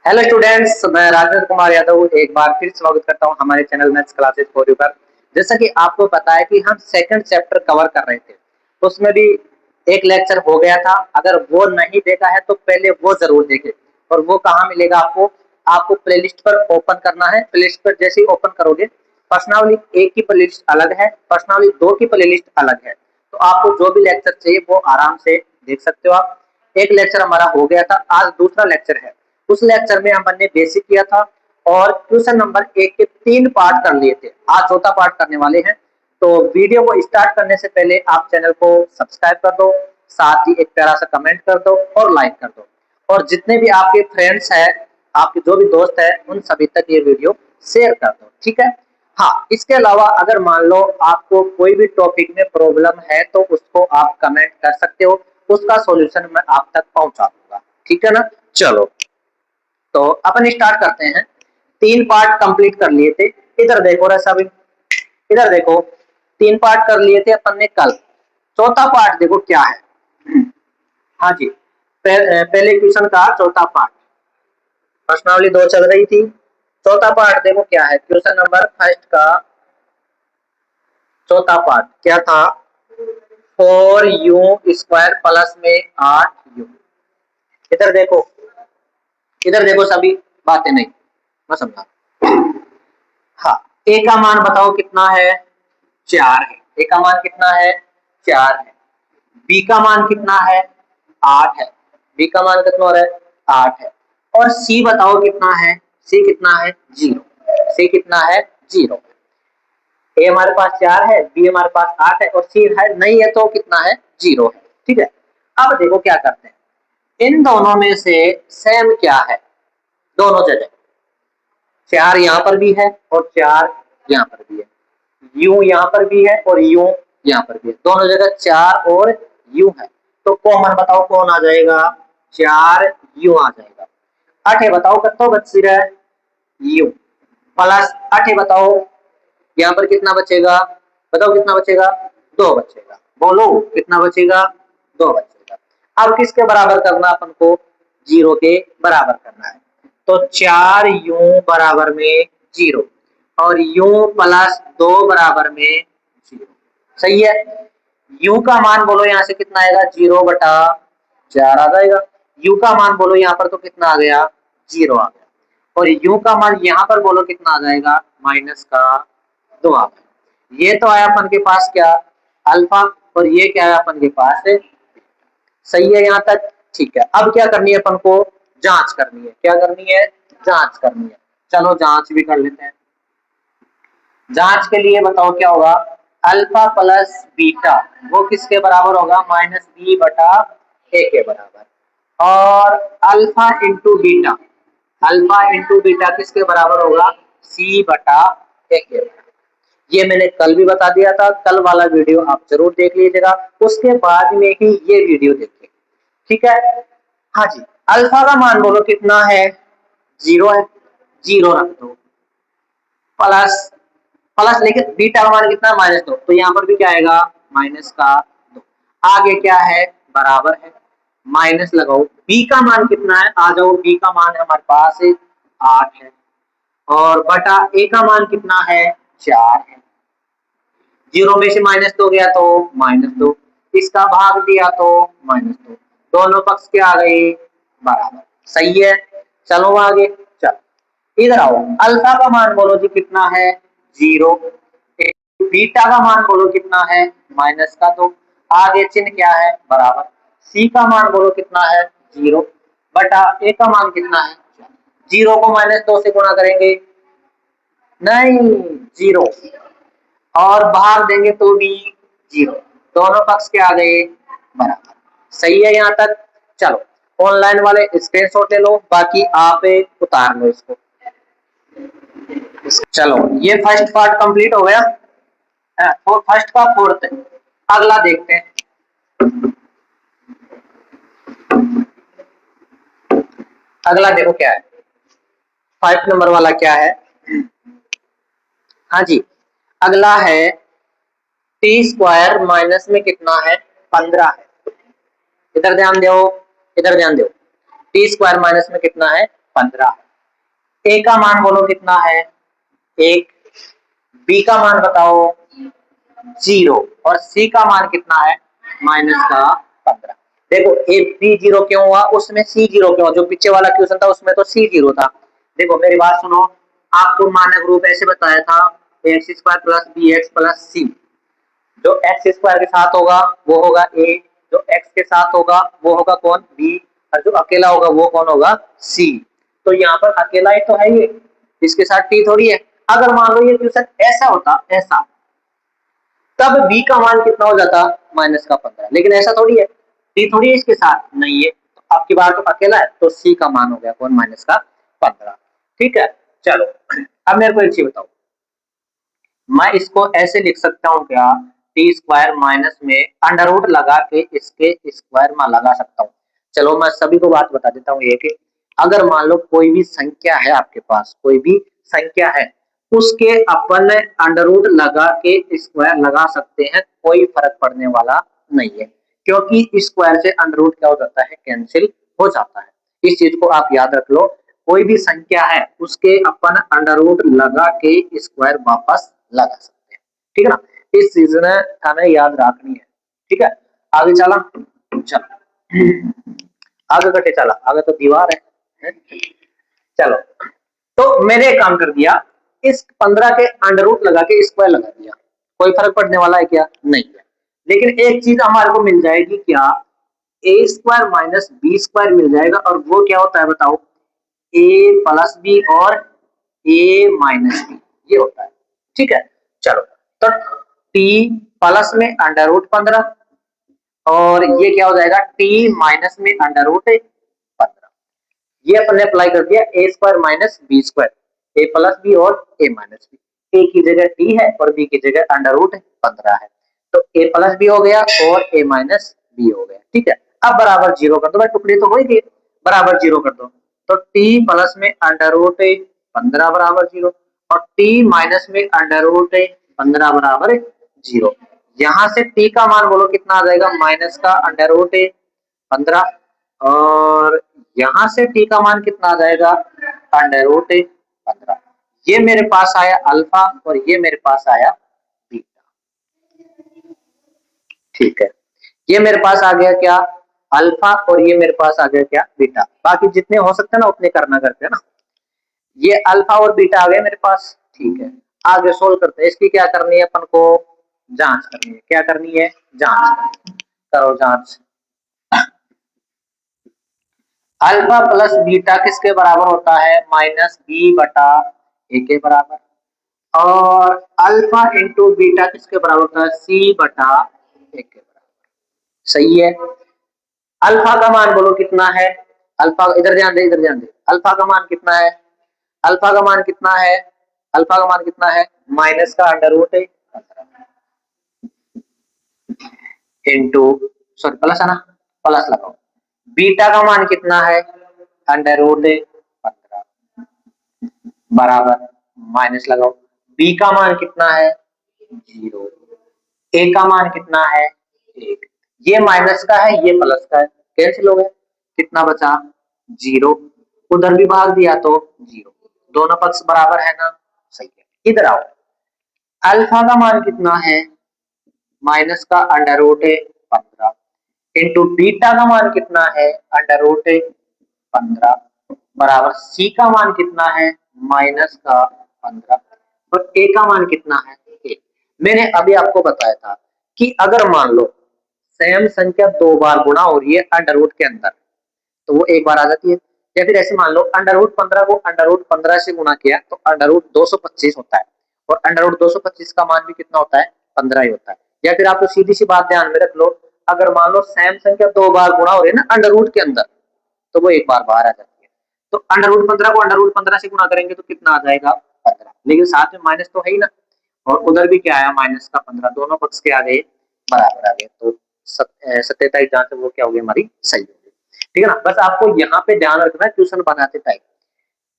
Hello students, मैं राजेंद्र कुमार यादव एक बार फिर स्वागत करता हूं हमारे channel maths classes for you पर। जैसा कि आपको पता है कि हम सेकंड चैप्टर कवर कर रहे थे, उसमें भी एक लेक्चर हो गया था। अगर वो नहीं देखा है तो पहले वो जरूर देखें। और वो कहाँ मिलेगा आपको? आपको प्लेलिस्ट पर ओपन करना है। प्लेलिस्ट पर जैसे ही ओपन करोगे, प्रश्नावली एक की प्लेलिस्ट अलग है, प्रश्नावली दो की प्लेलिस्ट अलग है। तो आपको जो भी लेक्चर चाहिए वो आराम से देख सकते हो आप। एक लेक्चर हमारा हो गया था, आज दूसरा लेक्चर है। उस लेक्चर में हमने बेसिक किया था और क्वेश्चन नंबर 1 के 3 पार्ट कर लिए थे। आज चौथा पार्ट करने वाले हैं। तो वीडियो को स्टार्ट करने से पहले आप चैनल को सब्सक्राइब कर दो, साथ ही एक प्यारा सा कमेंट कर दो और लाइक कर दो। और जितने भी आपके फ्रेंड्स हैं, आपके जो भी दोस्त हैं, उन सभी तक ये वीडियो शेयर कर दो, ठीक है। हाँ, इसके अलावा अगर मान लो आपको कोई भी टॉपिक में प्रॉब्लम है तो उसको आप कमेंट कर सकते हो, उसका सॉल्यूशन मैं आप तक पहुंचा दूंगा, ठीक है ना। चलो, तो अपन स्टार्ट करते हैं। 3 पार्ट कंप्लीट कर लिए थे। इधर देखो रे सभी, इधर देखो, 3 पार्ट कर लिए थे अपन ने कल। चौथा पार्ट देखो क्या है। हाँ जी, पहले क्वेश्चन का चौथा पार्ट, प्रश्नावली 2 चल रही थी। चौथा पार्ट देखो क्या है। क्वेश्चन नंबर फर्स्ट का चौथा पार्ट क्या था? 4u² प्लस में 8u। इधर देखो, इधर देखो सभी, बातें नहीं, मैं समझा। हाँ, ए का मान बताओ कितना है? 4 है। ए का मान कितना है? 4 है। बी का मान कितना है? 8 है। बी का मान कितना हो रहा है? 8 है। और सी बताओ कितना है? सी कितना है? 0। सी कितना है? 0। ए हमारे पास 4 है, बी हमारे पास 8 है और सी है नहीं है तो कितना है? 0 है, ठीक है। अब देखो क्या करते हैं, इन दोनों में से सेम क्या है? दोनों जगह 4 यहाँ पर भी है और 4 यहाँ पर भी है, यू यहाँ पर भी है और यू यहाँ पर भी है, दोनों जगह 4 और यू है। तो कॉमन बताओ कौन आ जाएगा? 4 यू आ जाएगा। 8 बताओ कितना बच रहा है? यू प्लस 8 बताओ यहाँ पर कितना बचेगा? बताओ कितना बचेगा? 2 बचेगा। बोलो कितना बचेगा? 2 बचेगा। अब किसके बराबर करना अपन को? 0 के बराबर करना है। तो 4u बराबर में 0 और u प्लस 2 बराबर में 0, सही है। u का मान बोलो यहाँ से कितना आएगा? 0/4 आ जाएगा। u का मान बोलो यहाँ पर तो कितना आ गया? 0 आ गया। और u का मान यहाँ पर बोलो कितना आ जाएगा? -2 आ गया। ये तो आया अपन के पास क्या? अल्फा। और ये क्या है अपन के पास? सही है यहाँ तक, ठीक है। अब क्या करनी है अपन को? जांच करनी है। क्या करनी है? जांच करनी है। चलो जांच भी कर लेते हैं। जांच के लिए बताओ क्या होगा? अल्फा प्लस बीटा वो किसके बराबर होगा? -b/a के बराबर। और alpha into beta, alpha into beta किसके बराबर होगा? c/a के बराबर। ये मैंने कल भी बता दिया था, कल वाला वीडियो आप जरूर देख लीजिएगा, उसके बाद में ही ये वीडियो देखिए, ठीक है। हाँ जी, अल्फा का मान बोलो कितना है? 0 है, 0 रख दो। प्लस, प्लस लेकिन बीटा का मान कितना? -2, तो यहाँ पर भी क्या आएगा? -2। आगे क्या है? बराबर है, माइनस लगाओ। बी का मान कितना है? आ जाओ, बी का मान हमारे पास 8 है और बटा ए का मान कितना है? 4 है। 0 में से -2 गया तो -2, इसका भाग दिया तो -2, दोनों पक्ष क्या आ गए? बराबर, सही है। चलो आगे, चलो इधर आओ। अल्फा का मान बोलो जी कितना है? 0। बीटा का मान बोलो कितना है? -2। आगे चिन्ह क्या है? बराबर। सी का मान बोलो कितना है? 0 बटा ए का मान कितना है? 0 को -2 से गुणा करेंगे, नहीं 0, और भाग देंगे तो भी 0, दोनों पक्ष के आ गए? बराबर, सही है यहाँ तक। चलो ऑनलाइन वाले स्क्रीनशॉट ले लो, बाकी आप उतार लो इसको। चलो ये फर्स्ट पार्ट कंप्लीट हो गया है, तो फर्स्ट का फोर्थ। अगला देखते हैं। अगला देखो क्या है, 5 नंबर वाला क्या है? हाँ जी, अगला है t² माइनस में कितना है? 15 है। इधर ध्यान दो, इधर ध्यान दो। t² माइनस में कितना है? 15। ए का मान बोलो कितना है 1, बी का मान बताओ 0 और सी का मान कितना है माइनस का 15। देखो ए बी 0 क्यों हुआ, उसमें सी 0 क्यों, जो पीछे वाला क्वेश्चन था उसमें तो सी 0 था। देखो मेरी बात सुनो, आपको मानक रूप ऐसे बताया था x square plus b x plus c. जो एक्स स्क्वायर के साथ होगा वो होगा ए, जो एक्स के साथ होगा वो होगा कौन बी, और जो अकेला होगा वो कौन होगा सी। तो यहाँ पर अकेला ही तो है ये, इसके साथ टी थोड़ी है। अगर मान लो ये क्वेश्चन ऐसा होता ऐसा, तब बी का मान कितना हो जाता माइनस का 15, लेकिन ऐसा थोड़ी है, टी थोड़ी है इसके साथ नहीं है, तो आपकी बार तो अकेला है तो सी का मान हो गया कौन माइनस का 15। ठीक है चलो, अब मेरे को एक चीज बताओ, मैं इसको ऐसे लिख सकता हूँ क्या, टी स्क्वायर माइनस में अंडर रूट लगा के इसके स्क्वायर में लगा सकता हूँ। चलो मैं सभी को बात बता देता हूँ ये कि अगर मान लो कोई भी संख्या है आपके पास, कोई भी संख्या है उसके अपन अंडर रूट लगा के स्क्वायर लगा सकते हैं, कोई फर्क पड़ने वाला नहीं है, क्योंकि स्क्वायर से अंडर रूट क्या हो जाता है कैंसिल हो जाता है। इस चीज को आप याद रख लो, कोई भी संख्या है उसके अपन अंडर रूट लगा के स्क्वायर वापस लगा सकते हैं। ठीक है ना, इस चीज ने हमें याद रखनी है। ठीक है आगे चला, चलो आगे कटे चला, आगे तो दीवार है। चलो तो मैंने एक काम कर दिया, इस 15 के अंडर रूट लगा के स्क्वायर लगा दिया, कोई फर्क पड़ने वाला है क्या नहीं है, लेकिन एक चीज हमारे को मिल जाएगी क्या, ए स्क्वायर माइनस बी स्क्वायर मिल जाएगा, और वो क्या होता है बताओ ए प्लस बी और ए माइनस बी, ये होता है। ठीक है चलो, तो टी प्लस में अंडर रूट 15 और ये क्या हो जाएगा टी माइनस में अंडर रूट 15, ये अपन ने अप्लाई कर दिया ए स्क्वायर माइनस बी स्क्वायर, ए प्लस बी और ए माइनस बी, ए की जगह टी है और बी की जगह अंडर रूट 15 है, तो ए प्लस बी हो गया और ए माइनस बी हो गया। ठीक है अब बराबर जीरो कर दो भाई, टुकड़ी तो हो ही गई, बराबर जीरो कर दो, तो टी प्लस में अंडर रूट 15 बराबर जीरो और टी माइनस में अंडर रूट 15 बराबर जीरो। यहाँ से टी का मान बोलो कितना आ जाएगा माइनस का अंडर रूट 15, और यहां से टी का मान कितना आ जाएगा अंडर रूट 15। ये मेरे पास आया अल्फा और ये मेरे पास आया बीटा। ठीक है ये मेरे पास आ गया क्या अल्फा और ये मेरे पास आ गया क्या बीटा, बाकी जितने हो सकते हैं ना उतने करना करते हैं ना। ये अल्फा और बीटा आ गए मेरे पास। ठीक है आगे सोल्व करते हैं, इसकी क्या करनी है अपन को जांच करनी है, क्या करनी है जांच करनी है। करो जांच, अल्फा प्लस बीटा किसके बराबर होता है माइनस बी बटा ए के बराबर, और अल्फा इंटू बीटा किसके बराबर होता है सी बटा ए के बराबर। सही है, अल्फा का मान बोलो कितना है, अल्फा इधर ध्यान दे, इधर ध्यान दे, अल्फा का मान कितना है, अल्फा का मान कितना है, अल्फा का मान कितना है माइनस का अंडर रूट है इंटू, सॉरी प्लस है ना, प्लस लगाओ, बीटा का मान कितना है अंडर रूट 15 बराबर माइनस लगाओ, बी का मान कितना है 0, ए का मान कितना है 1, ये माइनस का है ये प्लस का है, कैंसिल हो गए, कितना बचा 0, उधर भी भाग दिया तो 0, दोनों पक्ष बराबर है ना, सही है। इधर आओ, अल्फा का मान कितना है माइनस का अंडर रूट 15 इंटू बीटा का मान कितना है अंडर रूट 15 बराबर सी का मान कितना है माइनस का 15 और ए का मान कितना है 1। मैंने अभी आपको बताया था कि अगर मान लो सेम संख्या दो बार गुणा हो रही है अंडर रूट के अंदर तो वो एक बार आ जाती है, या फिर ऐसे मान लो अंडर रूट 15 को अंडर रूट 15 से गुणा किया तो अंडर रूट 225 होता है, और अंडर रूट 225 का मान भी कितना होता है 15 ही होता है। या फिर आपको सीधी सी बात ध्यान में रख लो, अगर मान लो सेम संख्या दो बार गुणा हो रही है ना अंडर रूट के अंदर तो वो एक बार बाहर आ जाती है, तो अंडर रूट 15 को अंडर रूट 15 से गुणा करेंगे तो कितना आ जाएगा 15, लेकिन साथ में माइनस तो है ही ना, और उधर भी क्या आया माइनस का 15, दोनों पक्ष के आ गए बराबर आ गए, तो सत्यता जहां से वो क्या हो गई हमारी सही हो गई। ठीक है ना, बस आपको यहाँ पे ध्यान रखना है क्वेश्चन बनाते टाइम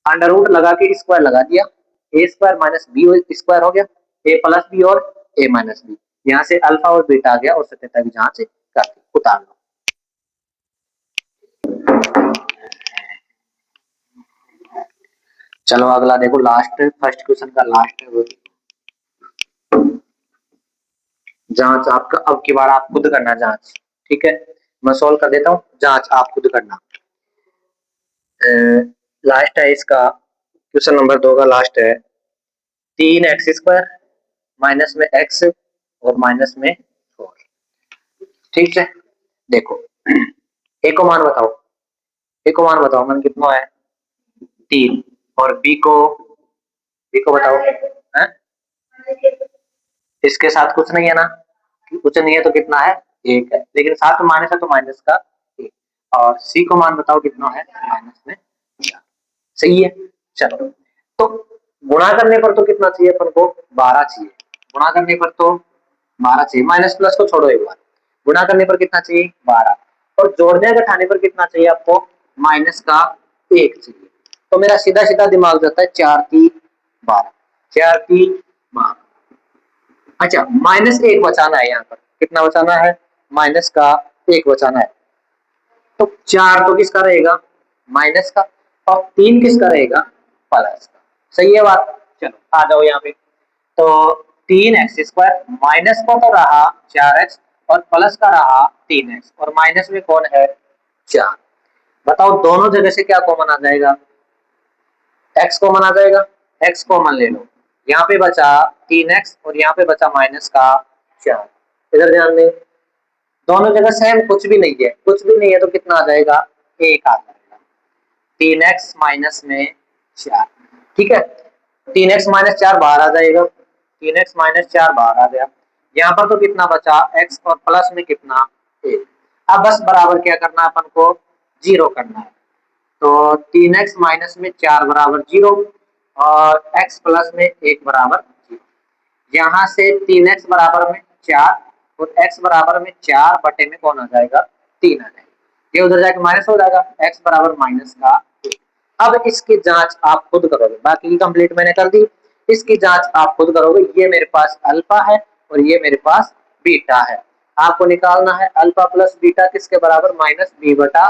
अंडर रूट लगा के स्क्वायर लगा दिया, ए स्क्वायर माइनस बी स्क्वायर हो गया, ए प्लस बी और ए माइनस बी, यहाँ से अल्फा और बीटा आ गया और सत्यता की जांच कर उतार लो। चलो अगला देखो, लास्ट फर्स्ट क्वेश्चन का लास्ट है वो। जांच आपका अब की बार आप खुद करना जांच, ठीक है। मैं सॉल्व कर देता हूँ, जांच आप खुद करना। लास्ट है इसका, क्वेश्चन नंबर 2 का लास्ट है। 3x² माइनस में x और माइनस में 4, ठीक है। देखो ए को मान बताओ, ए को मान बताओ, मान कितना है 3, और बी को बताओ है? इसके साथ कुछ नहीं है ना, कुछ नहीं है तो कितना है 1 है, लेकिन साथ में माइनस है तो माइनस का 1। और सी को मान बताओ कितना है, माइनस में 4। सही है। चलो तो गुणा करने पर तो कितना चाहिए अपन को, 12 चाहिए। गुणा करने पर तो 12 चाहिए, माइनस प्लस को छोड़ो एक बार। गुणा करने पर कितना चाहिए 12, और जोड़ने घटाने पर कितना चाहिए आपको, माइनस का 1 चाहिए। तो मेरा सीधा सीधा दिमाग जाता है 4 3 12, 4 3 12। अच्छा माइनस 1 बचाना है, यहाँ पर कितना बचाना है, माइनस का 1 बचाना है। तो 4 तो किसका रहेगा, माइनस का, और 3 किसका रहेगा, प्लस का। सही है बात। चलो आ जाओ यहाँ पे। तो 3x² माइनस का तो रहा 4x, और प्लस का रहा 3x, और माइनस में कौन है 4। बताओ दोनों जगह से क्या कॉमन आ जाएगा, x कॉमन आ जाएगा, x कॉमन ले लो। यहाँ पे बचा 3x और यहाँ पे बचा माइनस का 4। इधर ध्यान दें, दोनों जगह सेम कुछ भी नहीं है, कुछ भी नहीं है तो कितना आ जाएगा 1 आ जाएगा। 3x माइनस में 4, ठीक है। 3x माइनस 4 बाहर आ जाएगा, 3x माइनस 4 बाहर आ गया। यहाँ पर तो कितना बचा x, और प्लस में कितना 1। अब बस बराबर क्या करना है अपन को, 0 करना है। तो 3x माइनस में 4 बराबर 0, और x प्लस में 1 बराबर 0। यहाँ से 3x बराबर में 4 और x बराबर में 4 बटे में कौन आ जाएगा, 3 आ जाएगा। ये उधर जाके माइनस हो जाएगा, x बराबर माइनस का 1। अब इसकी जांच आप खुद करोगे, बाकी की कंप्लीट मैंने कर दी, इसकी जांच आप खुद करोगे। ये मेरे पास अल्फा है और ये मेरे पास बीटा है। आपको निकालना है अल्फा प्लस बीटा किसके बराबर, माइनस बी बटा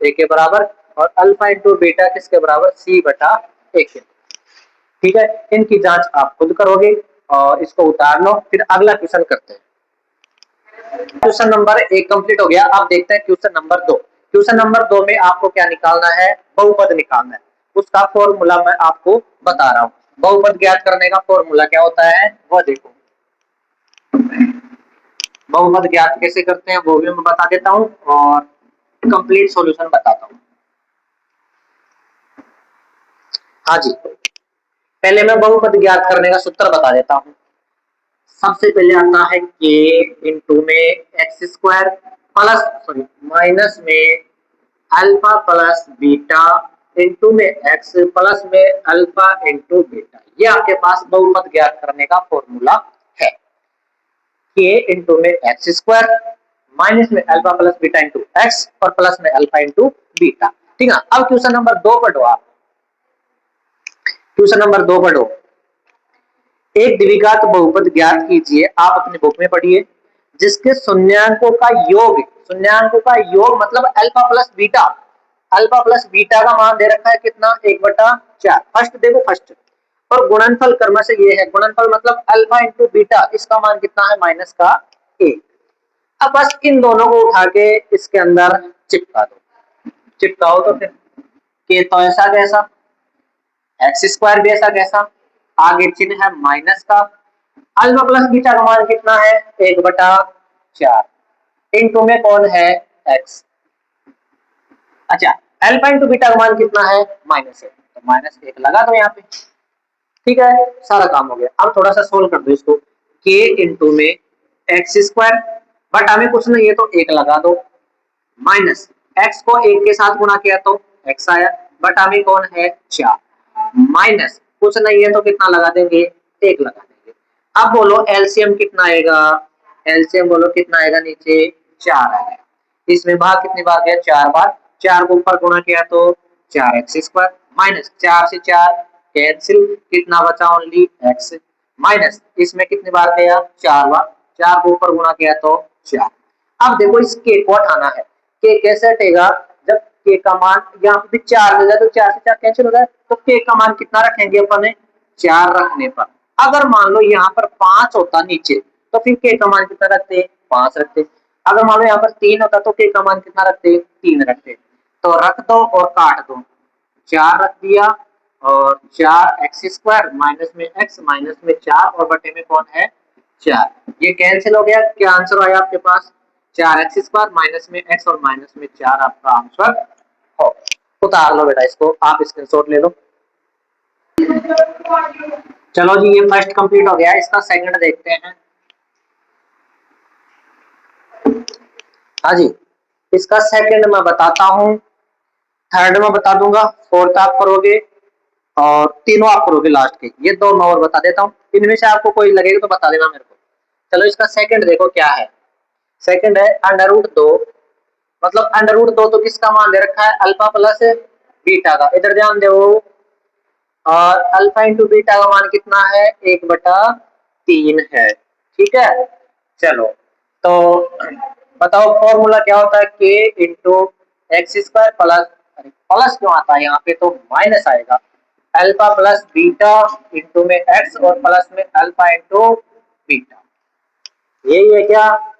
ए के बराबर, और अल्फा इंटू बीटा किसके बराबर, सी बटा ए के। ठीक है, इनकी जांच आप खुद करोगे और इसको उतार लो। फिर अगला क्वेश्चन करते हैं। क्वेश्चन नंबर 1 कंप्लीट हो गया। अब देखते हैं क्वेश्चन नंबर 2। क्वेश्चन नंबर 2 में आपको क्या निकालना है, बहुपद निकालना है। उसका फॉर्मूला मैं आपको बता रहा हूँ। बहुपद ज्ञात करने का फॉर्मूला क्या होता है वो देखो। बहुपद ज्ञात कैसे करते हैं वो भी मैं बता देता हूँ, और कंप्लीट सॉल्यूशन बताता हूँ। हाँ जी, पहले मैं बहुपद ज्ञात करने का सूत्र बता देता हूँ। सबसे पहले आता है k इंटू में x² प्लस सॉरी माइनस में अल्फा प्लस बीटा इंटू में x प्लस में अल्फा इंटू बीटा। ये आपके पास बहुपद ज्ञात करने का फॉर्मूला है। k इंटू में x² माइनस में alpha plus beta into x और प्लस में अल्फा इंटू बीटा। ठीक है, अब क्वेश्चन नंबर 2 पढ़ो आप। क्वेश्चन नंबर 2 पढ़ो। एक द्विघात बहुपद ज्ञात कीजिए, आप अपनी बुक में पढ़िए, जिसके शून्यांकों का योग मतलब alpha plus beta. Alpha plus beta का मान दे रखा है कितना, 1/4। फर्स्ट देखो फर्स्ट, और गुणनफल कर्म से ये है, गुणनफल मतलब अल्फा इंटू बीटा, इसका मान कितना है माइनस का 1। अब बस इन दोनों को उठा के इसके अंदर चिपका दो। चिपकाओ तो फिर के तो ऐसा कैसा, x² भी ऐसा कैसा, आगे चिन्ह है माइनस का। अल्फा प्लस बीटा का मान कितना है 1/4, इंटू में कौन है x। अच्छा अल्फा इंटू बीटा का मान कितना है -1, तो -1 लगा दो यहाँ पे। ठीक है, सारा काम हो गया। अब थोड़ा सा सोल्व कर दो इसको। k इंटू में x², बटा में कुछ नहीं है तो 1 लगा दो, माइनस x को 1 के साथ गुणा किया तो x आया, बटा में कौन है 4, माइनस कुछ नहीं है तो कितना लगा देंगे 1 लगा देंगे। अब बोलो एलसीएम कितना आएगा, एलसीएम बोलो कितना आएगा, नीचे 4 आएगा। इसमें भाग कितनी बार गया 4 बार, 4 को ऊपर गुणा किया तो 4x² माइनस 4 से 4 कैंसिल, कितना बचा ओनली x, माइनस इसमें कितनी बार गया 4 बार, 4 को ऊपर गुणा किया तो 4। अब देखो इस k को हटाना है, k कैसे हटेगा, जब के का मान यहाँ पे 4 ले जाए तो 4 से 4 कैंसिल हो जाए, तो के का मान कितना रखेंगे अपन 4 रखने पर। अगर मान लो यहाँ पर 5 होता नीचे तो फिर के का मान कितना रखते 5 रखते। अगर मान लो यहाँ पर 3 होता तो के का मान कितना रखते 3 रखते। तो रख दो और काट दो, 4 रख दिया और 4 एक्स स्क्वायर माइनस में एक्स माइनस में 4 और बटे में कौन है 4, ये कैंसिल हो गया। क्या आंसर आया आपके पास 4 एक्स स्क्वायर माइनस में एक्स और माइनस में 4 आपका आंसर हो। उतार लो बेटा इसको, आप स्क्रीनशॉट ले लो। चलो जी ये फर्स्ट कंप्लीट हो गया, इसका सेकंड देखते हैं। हाँ जी इसका सेकंड मैं बताता हूँ, थर्ड में बता दूंगा, फोर्थ आप करोगे और तीनों आप करोगे लास्ट के। ये दो मैं और बता देता हूँ, इनमें से आपको कोई लगेगा तो बता देना मेरे को। चलो इसका सेकंड देखो क्या है। सेकंड है अंडर रूट 2, मतलब अंडर रूट 2 तो किसका मान दे रखा है अल्फा प्लस बीटा का, इधर ध्यान दो। और अल्फा इंटू बीटा का मान कितना है 1/3 है, ठीक है। चलो तो बताओ फॉर्मूला क्या होता है के into x square plus, plus क्यों आता है यहाँ पे तो माइनस आएगा, अल्फा प्लस बीटा इंटू में एक्स और प्लस में अल्फा इंटू बीटा, यही है क्या।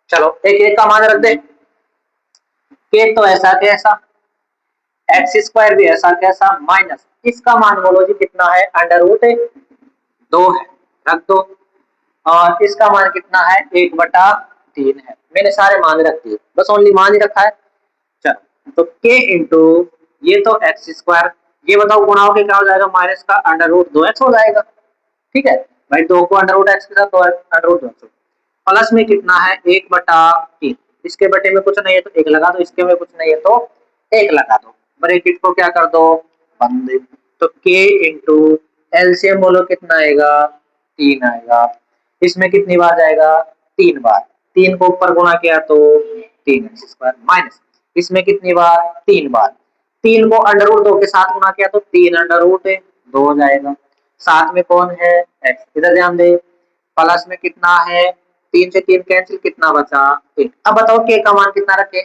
चलो एक एक का मान रख दे, के तो ऐसा कैसा, एक्स स्क्वायर भी ऐसा कैसा, माइनस इसका मान बोलो जी कितना है अंडर रूट 2 है, रख दो। और इसका मान कितना है 1/3 है, मैंने सारे मान रख दिए, बस ओनली मान ही रखा है। चलो तो के इंटू ये तो एक्स स्क्वायर, ये बताओ गुणा होके क्या हो जाएगा माइनस का अंडर रूट 2x हो जाएगा, ठीक है भाई 2 को अंडर रूट एक्स के साथ तो अंडर रूट 2 प्लस में कितना है 1/3, इसके बटे में कुछ नहीं है तो 1 लगा दो, इसके में कुछ नहीं है तो 1 लगा दो, ब्रैकेट को क्या कर दो बंद। तो k इंटू एलसीएम बोलो कितना आएगा 3 आएगा, इसमें कितनी बार जाएगा 3 बार, 3 को ऊपर गुणा किया तो 3x² माइनस इसमें कितनी बार 3 बार, 3 को अंडर रूट 2 के साथ गुणा किया तो 3 अंडर रूट 2 हो जाएगा, साथ में कौन है x, इधर ध्यान दे प्लस में कितना है 3 से 3 कैंसिल कितना बचा 1। अब बताओ k का मान कितना रखे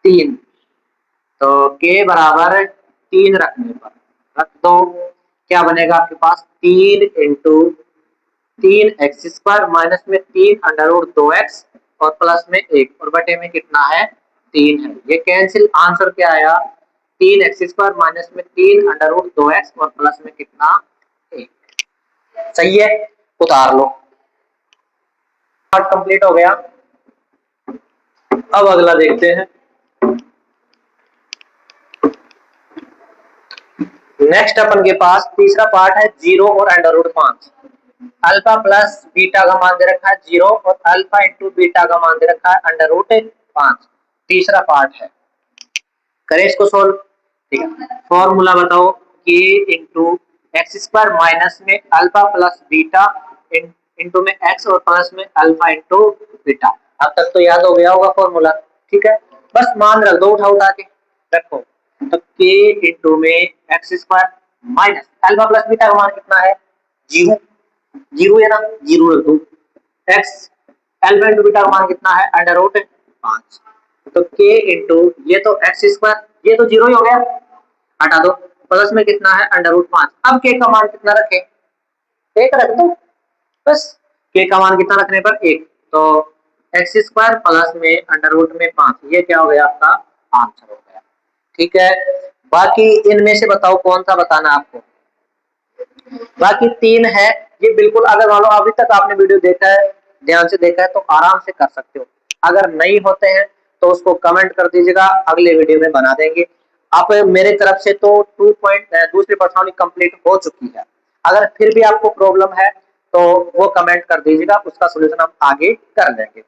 3, तो k बराबर 3 रखने पर रख दो, क्या बनेगा आपके पास 3 इंटू 3x² माइनस में 3 अंडर रूट 2x और प्लस में 1 और बटे में कितना है 3 है, ये कैंसिल, आंसर क्या आया 3x² माइनस में 3 अंडर रूट 2x और प्लस में कितना 1, सही है उतार लो। पार्ट कंप्लीट हो गया, अब अगला देखते हैं। नेक्स्ट अपन के पास तीसरा पार्ट है 0 और under root 5, alpha plus beta का मान दे रखा है 0 और अल्फा इंटू बीटा का मान दे रखा है अंडर रूट 5, तीसरा पार्ट है, करें इसको सोल्व। ठीक है फॉर्मूला बताओ के इंटू एक्स स्क्वायर माइनस में अल्फा प्लस बीटा इंटू में एक्स और प्लस में अल्फा इंटू बीटा, अब तक तो याद हो गया होगा फॉर्मूला, ठीक है बस मान रख दो उठा उठा के रखो। तो के इंटू में x square minus alpha plus beta का मान कितना है 0, 0 है ना 0 रख दो, एक्स अल्फा इंटू बीटा का मान कितना है अंडर रूट 5, तो के इंटू ये तो एक्स स्क्वायर ये तो 0 ही हो गया हटा दो, प्लस में कितना है अंडर रूट 5, अब के का मान कितना रखे 1 रख दो बस, के का मान कितना रखने पर 1, तो एक्स स्क्वायर प्लस में अंडर रूट में 5, ये क्या हो गया आपका आंसर हो गया, ठीक है। बाकी इनमें से बताओ कौन सा बताना आपको, बाकी 3 है, ये बिल्कुल अगर मान लो अभी तक आपने वीडियो देखा है ध्यान से देखा है तो आराम से कर सकते हो, अगर नहीं होते हैं तो उसको कमेंट कर दीजिएगा, अगले वीडियो में बना देंगे। आप मेरे तरफ से तो 2 पॉइंट दूसरी पर्सनली कंप्लीट हो चुकी है, अगर फिर भी आपको प्रॉब्लम है तो वो कमेंट कर दीजिएगा, उसका सोल्यूशन हम आगे कर लेंगे।